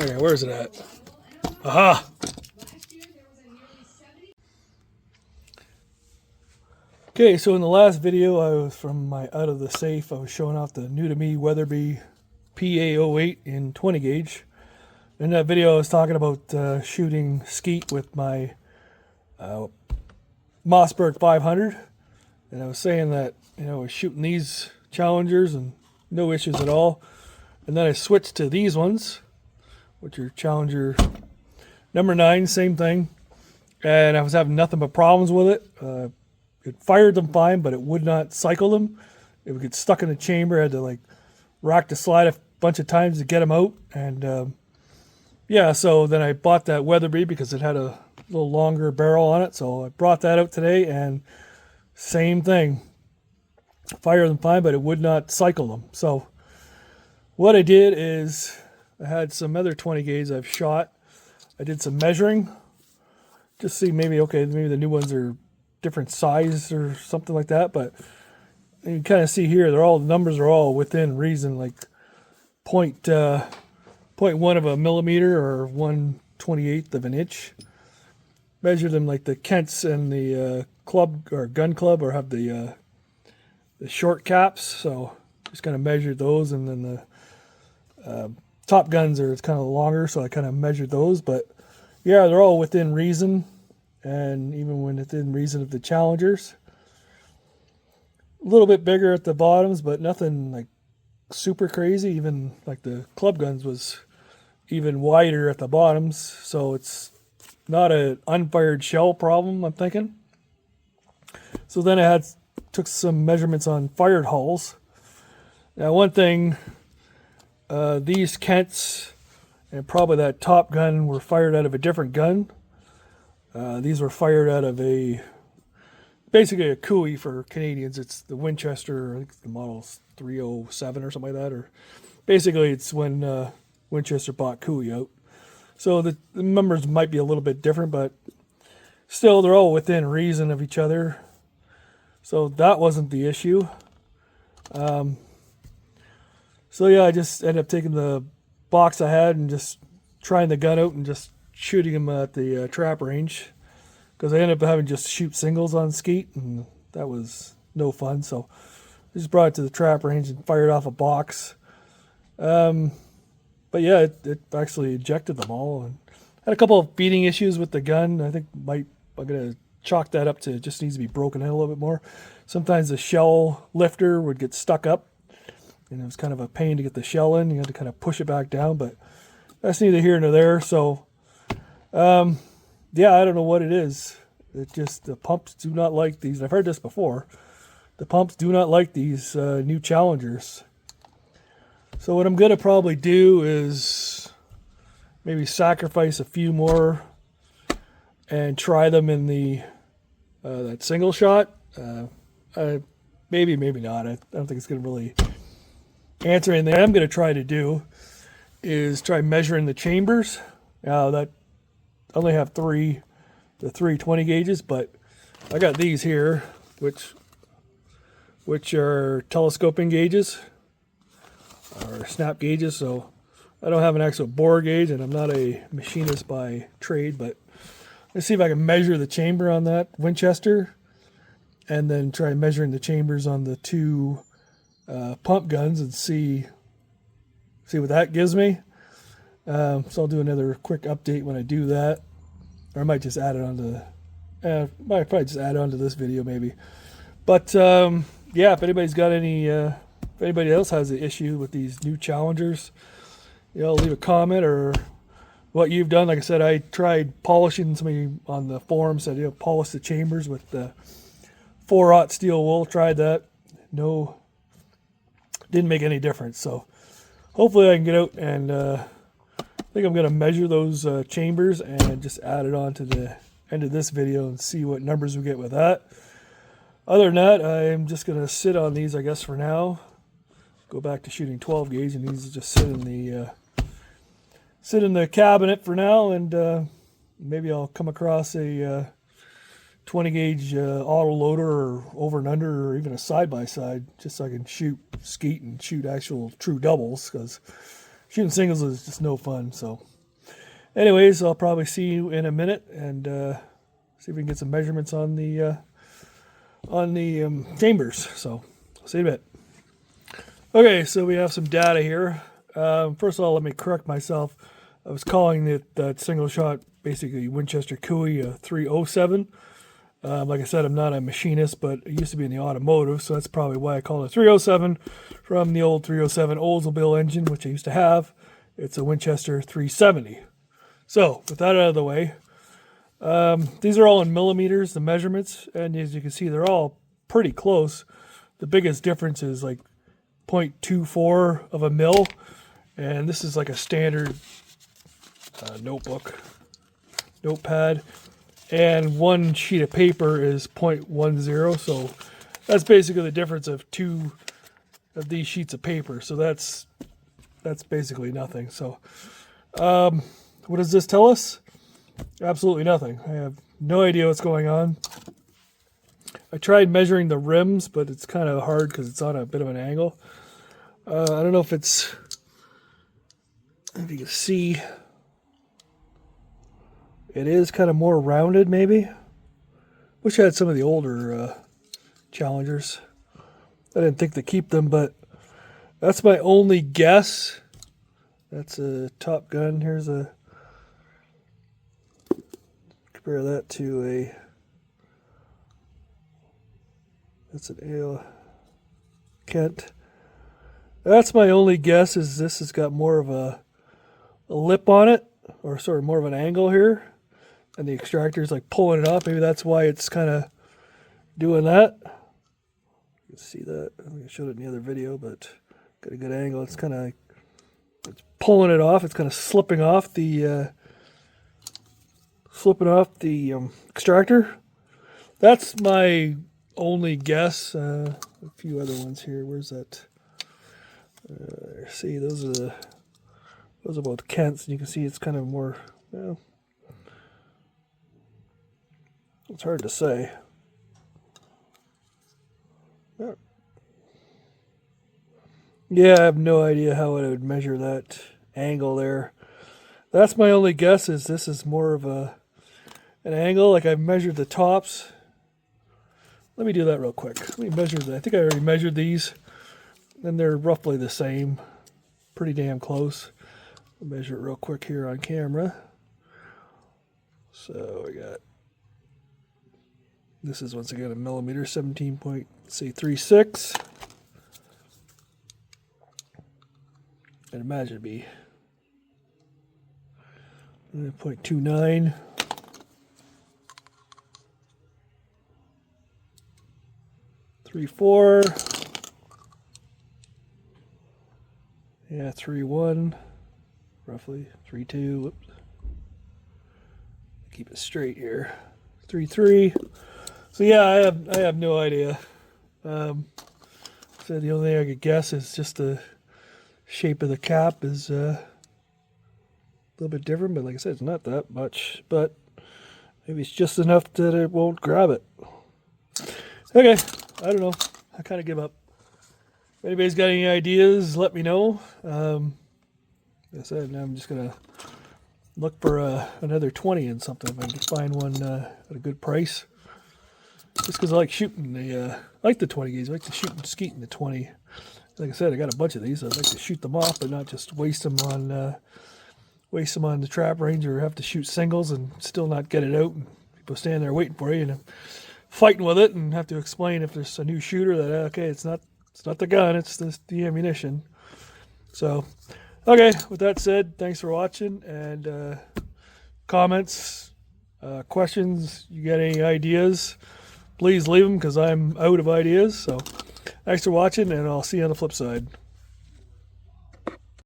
Okay, where's it at? Aha! Okay, so in the last video, I was from my out of the safe. I was showing off the new to me Weatherby PA-08 in 20 gauge. In that video, I was talking about shooting skeet with my Mossberg 500, and I was saying that I was shooting these Challengers and no issues at all. And then I switched to these ones, which are Challenger number 9, same thing, and I was having nothing but problems with it. It fired them fine, but it would not cycle them. It would get stuck in the chamber. I had to like rock the slide a bunch of times to get them out. And yeah, so then I bought that Weatherby because it had a little longer barrel on it. So I brought that out today, and same thing. Fire them fine, but it would not cycle them. So what I did is I had some other 20 gauge I've shot. I did some measuring. Just see maybe the new ones are different size or something like that, but you can kind of see here the numbers are all within reason, like 0.1 of a millimeter or 1/28 of an inch. Measure them like the Kents and the club or gun club or have the short caps, so just kind of measured those, and then the top guns it's kind of longer, so I kind of measured those. But yeah, they're all within reason. And even when within reason of the Challengers, a little bit bigger at the bottoms, but nothing like super crazy. Even like the club guns was even wider at the bottoms, so it's not an unfired shell problem, I'm thinking. So then I took some measurements on fired hulls. Now one thing, these Kents and probably that top gun were fired out of a different gun. These were fired out of basically a Cooey for Canadians. It's the Winchester, I think the model's 307 or something like that. Or basically it's when Winchester bought Cooey out. So the numbers might be a little bit different, but still they're all within reason of each other. So that wasn't the issue. So yeah, I just ended up taking the box I had and just trying the gun out and just shooting them at the trap range, because I ended up having just shoot singles on skeet, and that was no fun. So I just brought it to the trap range and fired off a box. But yeah, it actually ejected them all, and had a couple of feeding issues with the gun. I think I'm gonna chalk that up to it just needs to be broken in a little bit more. Sometimes the shell lifter would get stuck up, and it was kind of a pain to get the shell in. You had to kind of push it back down, but that's neither here nor there. So yeah, I don't know what it is. It just, the pumps do not like these. I've heard this before. The pumps do not like these new Challengers. So what I'm going to probably do is maybe sacrifice a few more and try them in the that single shot. Maybe not. I don't think it's going to really answer anything. What I'm going to try to do is try measuring the chambers. Now that I only have the 320 gauges, but I got these here, which are telescoping gauges or snap gauges. So I don't have an actual bore gauge, and I'm not a machinist by trade. But let's see if I can measure the chamber on that Winchester, and then try measuring the chambers on the two pump guns and see what that gives me. So I'll do another quick update when I do that, or I might just add it onto might probably just add it onto this video maybe. But yeah, if anybody's got if anybody else has an issue with these new Challengers, leave a comment or what you've done. Like I said, I tried polishing. Somebody on the forum said polish the chambers with the 4/0 steel wool. Tried that, didn't make any difference. So hopefully I can get out and I think I'm going to measure those chambers and just add it on to the end of this video and see what numbers we get with that. Other than that, I'm just going to sit on these, I guess, for now. Go back to shooting 12 gauge, and these will just sit in the cabinet for now, and maybe I'll come across a 20 gauge auto loader or over and under, or even a side by side, just so I can shoot skeet and shoot actual true doubles, because shooting singles is just no fun. So anyways, I'll probably see you in a minute and see if we can get some measurements on the chambers. So I'll see you in a bit. Okay, so we have some data here. First of all, let me correct myself. I was calling that single shot basically Winchester Cooey 307. Like I said, I'm not a machinist, but it used to be in the automotive, so that's probably why I call it 307 from the old 307 Oldsmobile engine, which I used to have. It's a Winchester 370. So with that out of the way, these are all in millimeters, the measurements, and as you can see, they're all pretty close. The biggest difference is like 0.24 of a mil, and this is like a standard notepad, and one sheet of paper is 0.10, so that's basically the difference of two of these sheets of paper. So that's basically nothing. So what does this tell us? Absolutely nothing. I have no idea what's going on. I tried measuring the rims, but it's kind of hard because it's on a bit of an angle. I don't know if you can see. It is kind of more rounded, maybe. Wish I had some of the older Challengers. I didn't think to keep them, but that's my only guess. That's a Top Gun. Here's a... Compare that to a... That's an Ale Kent. That's my only guess, is this has got more of a lip on it, or sort of more of an angle here. And the extractor is like pulling it off. Maybe that's why it's kind of doing that. You can see that. I think I showed it in the other video, but got a good angle. It's kind of like, it's pulling it off. It's kind of slipping off the extractor. That's my only guess. A few other ones here. Where's that? See, those are both Kents, and you can see it's kind of more. Well, it's hard to say. Yeah, I have no idea how I would measure that angle there. That's my only guess, is this is more of an angle. Like I've measured the tops. Let me do that real quick. Let me measure that. I think I already measured these, and they're roughly the same. Pretty damn close. I'll measure it real quick here on camera. So we got, this is once again a millimeter, 17.36. I'd imagine it'd be 0.29. Three, 4. Yeah, 3.1. Roughly 3.2. Whoops. Keep it straight here. 3.3. So yeah, I have no idea. So the only thing I could guess is just the shape of the cap is a little bit different, but like I said, it's not that much. But maybe it's just enough that it won't grab it. Okay, I don't know. I kind of give up. If anybody's got any ideas, let me know. Like I said, I'm just gonna look for another 20 and something. If I can find one at a good price. Just because I like shooting I like the 20 gauge. I like to shoot and skeet in the 20. Like I said, I got a bunch of these. I'd like to shoot them off, but not just waste them on the trap range, or have to shoot singles and still not get it out. And people stand there waiting for you and fighting with it, and have to explain if there's a new shooter that okay, it's not the gun, it's the ammunition. So, okay. With that said, thanks for watching, and comments, questions. You got any ideas? Please leave them, because I'm out of ideas. So thanks for watching, and I'll see you on the flip side.